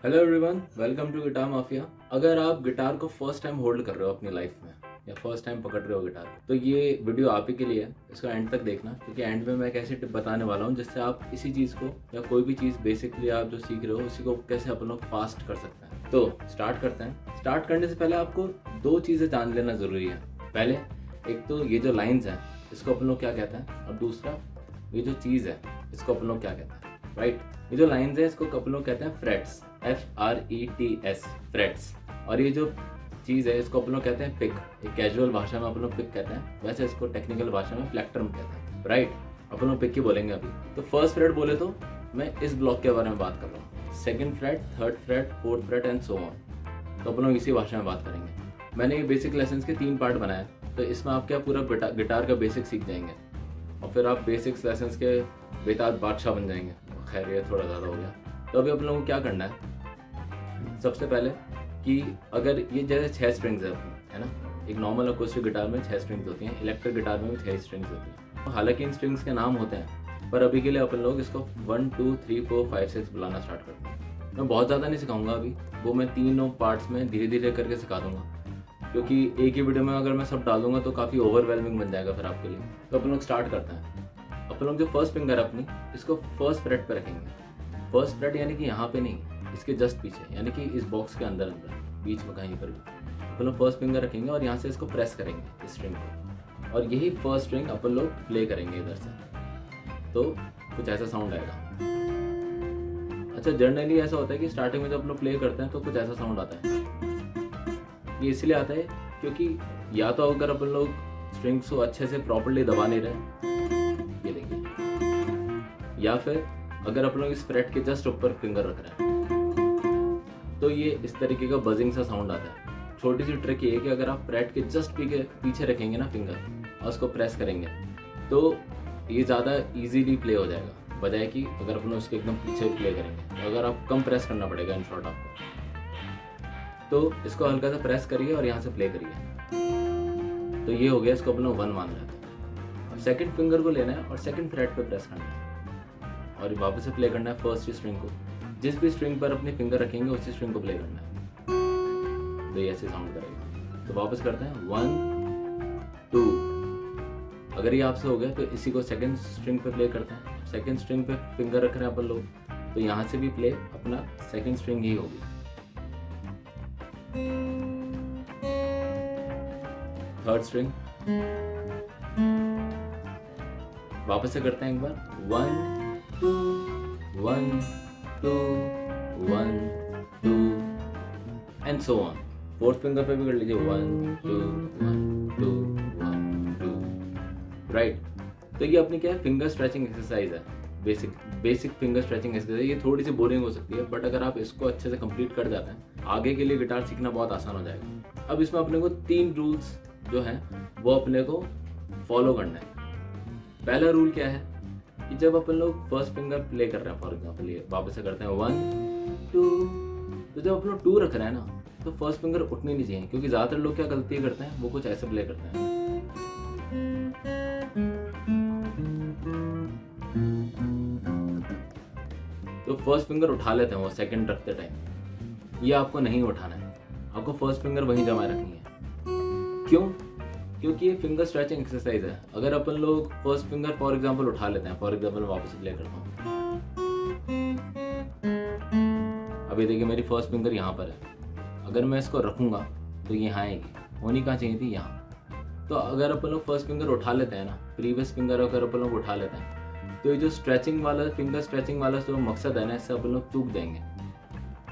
Hello everyone, welcome to guitar mafia. अगर आप guitar को फर्स्ट टाइम होल्ड कर रहे हो अपनी लाइफ में या फर्स्ट टाइम पकड़ रहे हो गिटार को, तो ये वीडियो आप ही के लिए है। इसको एंड तक देखना, क्योंकि एंड में मैं एक ऐसी टिप बताने वाला हूँ जिससे आप इसी चीज़ को या कोई भी चीज़ बेसिकली आप जो सीख रहे हो उसी को कैसे अपन लोग फास्ट कर सकते हैं। तो स्टार्ट करते हैं। स्टार्ट करने से पहले आपको दो चीज़ें जान लेना ज़रूरी है। पहले एक तो ये जो लाइन्स हैं इसको अपन लोग क्या कहते हैं, और दूसरा ये जो चीज़ है इसको अपन लोग क्या कहते हैं। राइट, ये जो लाइन्स है इसको अपन लोग कहते हैं फ्रेट्स, FRETS, फ्रेट्स। और ये जो चीज़ है इसको अपन लोग कहते हैं पिक। एक कैजुअल भाषा में अपन लोग पिक कहते हैं, वैसे इसको टेक्निकल भाषा में प्लेक्ट्रम कहते हैं। राइट, अपन लोग पिक ही बोलेंगे अभी। तो फर्स्ट फ्रेट बोले तो मैं इस ब्लॉक के बारे में बात कर रहा हूँ। Second freight, third freight, fourth freight and so on. तो अपन लोग इसी भाषा में बात करेंगे। मैंने ये बेसिक लेसन्स के 3 पार्ट बनाए, तो इसमें आप क्या पूरा गिटार का बेसिक सीख जाएंगे और फिर आप बेसिक्स लेसन्स के बेताज बादशाह बन जाएंगे। खैर ये थोड़ा ज़्यादा हो गया। तो अभी आप लोगों को क्या करना है, सबसे पहले कि अगर ये जैसे 6 स्ट्रिंग्स है ना, एक नॉर्मल अकोस्टिक गिटार में 6 स्ट्रिंग्स होती हैं, इलेक्ट्रिक गिटार में भी 6 स्ट्रिंग्स होती हैं। तो हालांकि इन स्ट्रिंग्स के नाम होते हैं, पर अभी के लिए अपन लोग इसको 1 2 3 4 5 6 बुलाना स्टार्ट करते हैं। मैं बहुत ज़्यादा नहीं सिखाऊंगा अभी, वो मैं तीनों पार्ट्स में धीरे धीरे करके सिखा दूंगा, क्योंकि एक ही वीडियो में अगर मैं सब डाल दूंगा तो काफ़ी ओवरवेलमिंग बन जाएगा फिर आपके लिए। तो अपन लोग स्टार्ट करते हैं। अपन लोग जो फर्स्ट फिंगर अपनी इसको फर्स्ट फ्रेट पे रखेंगे। फर्स्ट फ्रेट यानी कि यहाँ पे नहीं, इसके जस्ट पीछे, यानी कि इस बॉक्स के अंदर बीच में कहीं पर भी अपन लोग फर्स्ट फिंगर रखेंगे और यहाँ से इसको प्रेस करेंगे इस स्ट्रिंग को, और यही फर्स्ट स्ट्रिंग अपन लोग प्ले करेंगे इधर से। तो कुछ ऐसा साउंड आएगा। अच्छा, जनरली ऐसा होता है कि स्टार्टिंग में जब अपन लोग प्ले करते हैं तो कुछ ऐसा साउंड आता है। ये इसलिए आता है क्योंकि या तो अगर अपन लोग स्ट्रिंग्स को अच्छे से प्रॉपर्ली दबा नहीं रहे, ये देखिए, या फिर अगर अपन लोग इस फ्रेट के जस्ट ऊपर फिंगर रख रहे हैं तो ये इस तरीके का बजिंग सा साउंड आता है। छोटी सी ट्रिक ये है कि अगर आप फ्रेट के जस्ट पीछे रखेंगे ना फिंगर और उसको प्रेस करेंगे तो ये ज़्यादा इजीली प्ले हो जाएगा, बजाय कि अगर अपन उसके एकदम पीछे प्ले करेंगे तो अगर आप कम प्रेस करना पड़ेगा इन शॉर्ट आपको। तो इसको हल्का सा प्रेस करिए और यहाँ से प्ले करिए। तो ये हो गया, इसको अपन 1 मान रहे थे। अब सेकंड फिंगर को लेना है और सेकंड फ्रेट पे प्रेस करना है और वापस से प्ले करना है फर्स्ट स्ट्रिंग को। जिस भी स्ट्रिंग पर अपने फिंगर रखेंगे उसी स्ट्रिंग को प्ले करना है, तो ये ऐसे साउंड करेगा। तो वापस करते हैं 1 2। अगर ये आपसे हो गया तो इसी को सेकंड स्ट्रिंग पे प्ले करते हैं। सेकंड स्ट्रिंग पे फिंगर रख रहे हैं अपन लोग, तो यहाँ से भी प्ले अपना सेकंड स्ट्रिंग ही होगी। थर्ड स्ट्रिंग वापस से करते हैं एक बार, 1 2 1 2 1 2 and so on. Fourth finger पे भी कर लीजिए, 1 2 1 2 1 2। राइट, तो ये अपनी क्या है, फिंगर स्ट्रेचिंग एक्सरसाइज है। Basic finger stretching exercise. ये थोड़ी सी बोरिंग हो सकती है, बट अगर आप इसको अच्छे से कंप्लीट कर जाते हैं आगे के लिए गिटार सीखना बहुत आसान हो जाएगा। अब इसमें अपने को 3 रूल्स जो हैं वो अपने को फॉलो करना है। पहला रूल क्या है कि जब अपन लोग फर्स्ट फिंगर प्ले कर रहे हैं, फॉर एग्जाम्पल ये वापस से करते हैं 1 2, तो जब अपन लोग 2 रख रहे हैं ना तो फर्स्ट फिंगर उठनी नहीं चाहिए, क्योंकि ज़्यादातर लोग क्या गलती करते हैं, वो कुछ ऐसे प्ले करते हैं। तो फर्स्ट फिंगर उठा लेते हैं वो सेकंड रखते टाइम। ये आपको नहीं उठाना है, आपको फर्स्ट फिंगर वहीं जमा रखनी है। क्यों? क्योंकि ये फिंगर स्ट्रेचिंग एक्सरसाइज है। अगर अपन लोग फर्स्ट फिंगर फॉर एग्जांपल उठा लेते हैं, फॉर एग्जांपल मैं वापस प्ले करता हूँ। अभी देखिए मेरी फर्स्ट फिंगर यहाँ पर है, अगर मैं इसको रखूंगा तो यहाँ आएगी, होनी कहाँ चाहिए थी, यहाँ। तो अगर अपन लोग फर्स्ट फिंगर उठा लेते हैं ना, प्रीवियस फिंगर अगर अपन लोग उठा लेते हैं, तो ये जो स्ट्रेचिंग वाला फिंगर स्ट्रेचिंग वाला जो मकसद है ना, इससे अपन लोग चूक जाएंगे।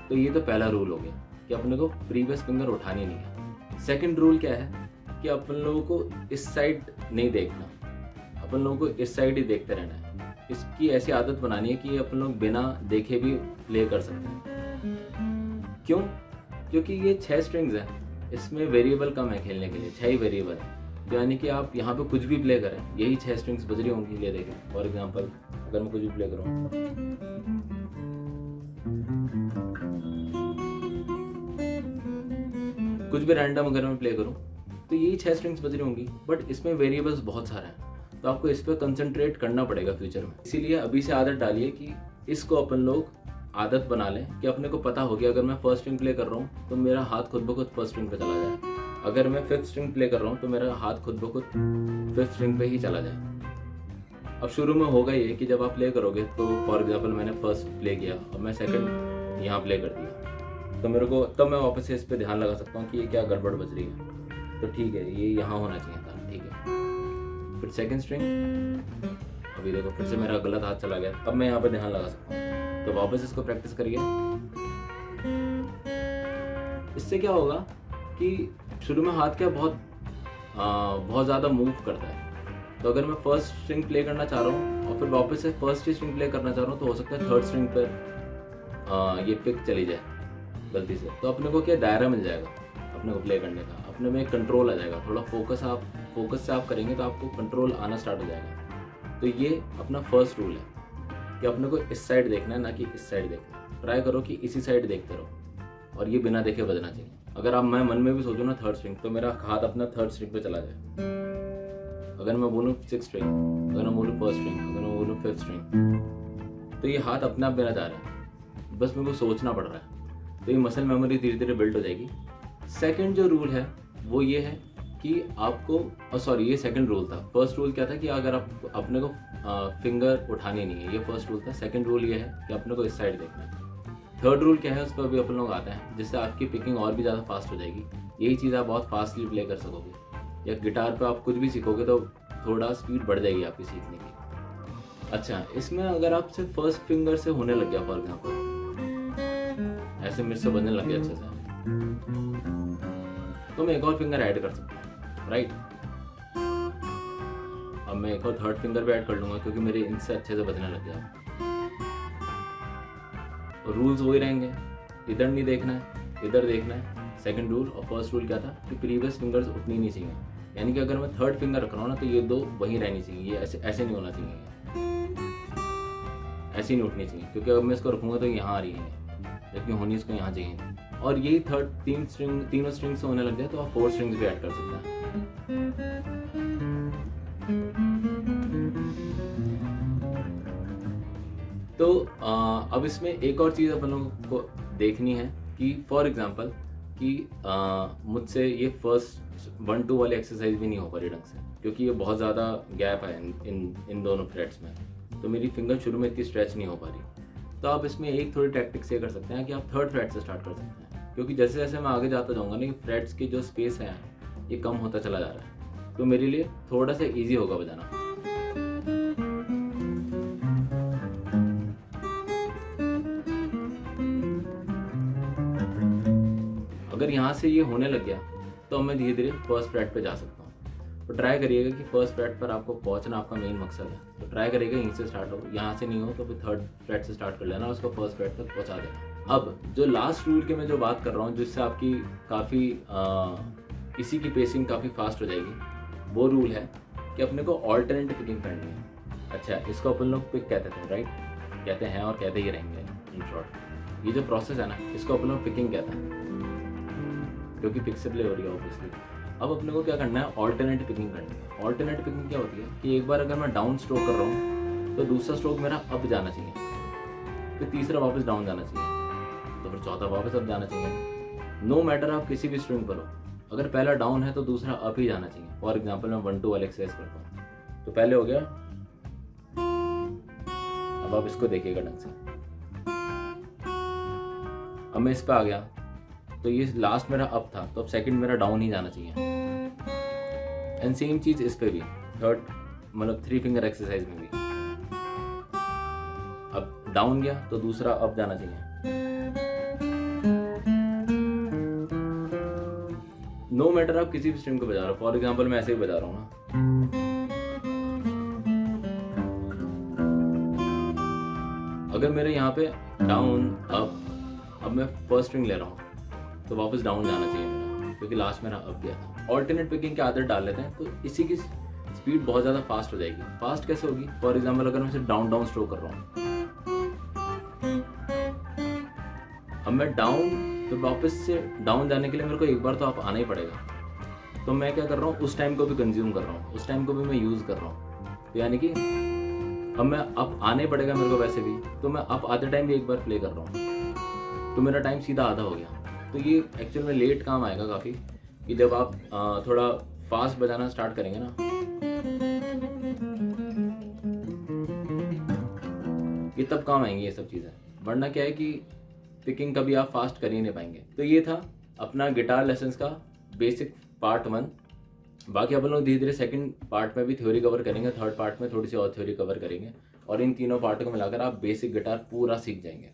तो ये तो पहला रूल हो गया कि अपने को प्रीवियस फिंगर उठानी नहीं है। सेकेंड रूल क्या है कि अपन लोगों को इस साइड नहीं देखना, अपन लोगों को इस साइड ही देखते रहना है। इसकी ऐसी आदत बनानी है कि अपन लोग बिना देखे भी प्ले कर सकते हैं। क्यों? क्योंकि ये 6 स्ट्रिंग्स हैं, इसमें वेरिएबल कम है खेलने के लिए, 6 ही वेरिएबल है। यानी कि आप यहाँ पे कुछ भी प्ले करें, यही 6 स्ट्रिंग्स बज रही होंगी। ले देखें फॉर एग्जांपल, अगर मैं कुछ भी प्ले करूँ, कुछ भी रैंडम अगर मैं प्ले करूँ तो यही 6 स्ट्रिंग्स बज रही होंगी, बट इसमें वेरिएबल्स बहुत सारे हैं, तो आपको इस पर कंसंट्रेट करना पड़ेगा फ्यूचर में। इसीलिए अभी से आदत डालिए कि इसको अपन लोग आदत बना लें कि अपने को पता हो गया अगर मैं फर्स्ट स्ट्रिंग प्ले कर रहा हूँ तो मेरा हाथ खुद ब खुद फर्स्ट स्ट्रिंग पे चला जाए, अगर मैं फिफ्थ स्ट्रिंग प्ले कर रहा हूँ तो मेरा हाथ खुद ब खुद फिफ्थ स्ट्रिंग पे ही चला जाए। अब शुरू में होगा ये कि जब आप प्ले करोगे तो फॉर एग्जांपल मैंने फर्स्ट प्ले किया और मैं सेकंड यहाँ प्ले कर दिया, तो मेरे को तब मैं वापस से इस पे ध्यान लगा सकता हूँ कि ये क्या गड़बड़ बज रही है, तो ठीक है ये यहाँ होना चाहिए था, ठीक है। फिर सेकंड स्ट्रिंग, अभी देखो फिर से मेरा गलत हाथ चला गया, अब मैं यहाँ पे ध्यान लगा सकता हूँ, तो वापस इसको प्रैक्टिस करिए। इससे क्या होगा कि शुरू में हाथ क्या बहुत ज़्यादा मूव करता है, तो अगर मैं फर्स्ट स्ट्रिंग प्ले करना चाह रहा हूँ और फिर वापस से फर्स्ट स्ट्रिंग प्ले करना चाह रहा हूँ तो हो सकता है थर्ड स्ट्रिंग पर ये पिक चली जाए गलती से, तो अपने को क्या दायरा मिल जाएगा अपने को प्ले करने का, अपने में एक कंट्रोल आ जाएगा, थोड़ा फोकस से आप करेंगे तो आपको कंट्रोल आना स्टार्ट हो जाएगा। तो ये अपना फर्स्ट रूल है कि अपने को इस साइड देखना है ना कि इस साइड देखना है, ट्राई करो कि इसी साइड देखते रहो और ये बिना देखे बजना चाहिए। अगर आप मैं मन में भी सोचूं ना थर्ड स्ट्रिंग तो मेरा हाथ अपना थर्ड स्ट्रिंग पे चला जाए, अगर मैं बोलूँ सिक्स स्ट्रिंग, अगर मैं बोलूँ फर्स्ट स्ट्रिंग, अगर मैं बोलूँ फिफ्थ स्ट्रिंग, तो ये हाथ अपने आप बिना जा रहा है, बस मेरे को सोचना पड़ रहा है, तो ये मसल मेमोरी धीरे धीरे बिल्ड हो जाएगी। सेकंड जो रूल है वो ये है कि आपको सॉरी ये सेकंड रूल था, फर्स्ट रूल क्या था कि अगर आप अपने को फिंगर उठानी नहीं है, ये फर्स्ट रूल था। सेकंड रूल ये है कि अपने को इस साइड देखना है। थर्ड रूल क्या है उस पर भी अपन लोग आते हैं, जिससे आपकी पिकिंग और भी ज़्यादा फास्ट हो जाएगी। यही चीज़ आप बहुत फास्टली प्ले कर सकोगे, या गिटार पे आप कुछ भी सीखोगे तो थोड़ा स्पीड बढ़ जाएगी आपकी सीखने की। अच्छा, इसमें अगर आपसे फर्स्ट फिंगर से होने लग गया फॉर एग्जाम्पल, ऐसे मेरे से बजने लग गया अच्छे से, तो मैं एक और फिंगर ऐड कर सकता हूँ, राइट। अब मैं एक और थर्ड फिंगर भी ऐड कर लूंगा क्योंकि मेरे इनसे अच्छे से बजने लग गया। रूल्स वही रहेंगे, इधर नहीं देखना है, इधर देखना है। सेकंड रूल और फर्स्ट रूल क्या था कि प्रीवियस फिंगर्स उठनी नहीं चाहिए, यानी कि अगर मैं थर्ड फिंगर रख रहा हूँ ना तो ये दो वहीं रहनी चाहिए, ये ऐसे नहीं होना चाहिए, ऐसे नहीं उठनी चाहिए, क्योंकि अगर मैं इसको रखूँगा तो यहाँ आ रही है, जबकि होनी इसको यहाँ चाहिए। और यही तीनों स्ट्रिंग से होने लग जाए तो आप फोर स्ट्रिंग्स भी ऐड कर सकते हैं। तो अब इसमें एक और चीज़ अपन लोगों को देखनी है कि फॉर एग्जांपल कि मुझसे ये फर्स्ट 1-2 वाली एक्सरसाइज भी नहीं हो पा रही ढंग से, क्योंकि ये बहुत ज़्यादा गैप है इन दोनों फ्रेट्स में, तो मेरी फिंगर शुरू में इतनी स्ट्रेच नहीं हो पा रही। तो आप इसमें एक थोड़ी टैक्टिक्स ये कर सकते हैं कि आप थर्ड फ्रेट से स्टार्ट कर सकते हैं, क्योंकि जैसे जैसे मैं आगे जाता जाऊँगा ना, फ्रेट्स की जो स्पेस है ये कम होता चला जा रहा है, तो मेरे लिए थोड़ा सा ईजी होगा बजाना। अगर यहाँ से ये होने लग गया तो मैं धीरे धीरे फर्स्ट फ्रेट पे जा सकता हूँ। तो ट्राई करिएगा कि फर्स्ट फ्रेट पर आपको पहुँचना आपका मेन मकसद है, तो ट्राई करिएगा यहीं से स्टार्ट हो, यहाँ से नहीं हो तो फिर थर्ड फ्रेट से स्टार्ट कर लेना, उसको फर्स्ट फ्रेट तक पहुँचा देना। अब जो लास्ट रूल की मैं जो बात कर रहा हूँ, जिससे आपकी काफ़ी इसी की पेसिंग काफ़ी फास्ट हो जाएगी, वो रूल है कि अपने को ऑल्टरनेट पिकिंग करनी है। अच्छा, इसको अपन लोग पिक कहते थे, राइट, कहते हैं और कहते ही रहेंगे इन शॉर्ट। ये जो प्रोसेस है ना, इसको अपन लोग पिकिंग कहते हैं, क्योंकि पिक से प्ले हो रही है ऑब्वियसली। अब अपने को क्या करना है, ऑल्टरनेट पिकिंग करनी है। ऑल्टरनेट पिकिंग क्या होती है कि एक बार अगर मैं डाउन स्ट्रोक कर रहा हूँ तो दूसरा स्ट्रोक मेरा अप जाना चाहिए, फिर तीसरा वापस डाउन जाना चाहिए, तो फिर चौथा वापस अप जाना चाहिए। नो मैटर आप किसी भी स्ट्रिंग पर हो, अगर पहला डाउन है तो दूसरा अप ही जाना चाहिए। फॉर एग्जाम्पल मैं 1-2 वाले एक्सरसाइज करता हूँ, तो पहले हो गया, अब आप इसको देखिएगा ढंग से। अब मैं इस पे आ गया तो ये लास्ट मेरा अप था, तो अब सेकंड मेरा डाउन ही जाना चाहिए। एंड सेम चीज इस पे भी, थर्ड मतलब 3 फिंगर एक्सरसाइज में भी, अब डाउन गया तो दूसरा अप जाना चाहिए। नो मैटर आप किसी भी स्ट्रिंग को बजा रहे हो, फॉर एग्जाम्पल मैं ऐसे ही बजा रहा हूँ ना, अगर मेरे यहाँ पे डाउन अप, अब मैं फर्स्ट स्ट्रिंग ले रहा हूँ तो वापस डाउन जाना चाहिए मेरा, क्योंकि लास्ट मेरा अप गया था। ऑल्टरनेट पिकिंग की आदत डाल लेते हैं तो इसी की स्पीड बहुत ज़्यादा फास्ट हो जाएगी। फास्ट कैसे होगी, फॉर एग्जाम्पल अगर मैं सिर्फ डाउन स्ट्रोक कर रहा हूँ, अब मैं डाउन, तो वापस से डाउन जाने के लिए मेरे को एक बार तो आप आना ही पड़ेगा, तो मैं क्या कर रहा हूँ, उस टाइम को भी कंज्यूम कर रहा हूँ, उस टाइम को भी मैं यूज़ कर रहा हूँ। तो यानी कि अब मैं अप आने पड़ेगा मेरे को वैसे भी, तो मैं अप आते टाइम भी एक बार प्ले कर रहा हूँ, तो मेरा टाइम सीधा आधा हो गया। तो ये एक्चुअल में लेट काम आएगा काफ़ी, कि जब आप थोड़ा फास्ट बजाना स्टार्ट करेंगे ना, ये तब काम आएंगी ये सब चीज़ें, वरना क्या है कि पिकिंग कभी आप फास्ट कर ही नहीं पाएंगे। तो ये था अपना गिटार लेसन्स का बेसिक पार्ट 1। बाकी अपन लोग धीरे धीरे सेकंड पार्ट में भी थ्योरी कवर करेंगे, थर्ड पार्ट में थोड़ी सी और थ्योरी कवर करेंगे, और इन तीनों पार्टों को मिलाकर आप बेसिक गिटार पूरा सीख जाएंगे।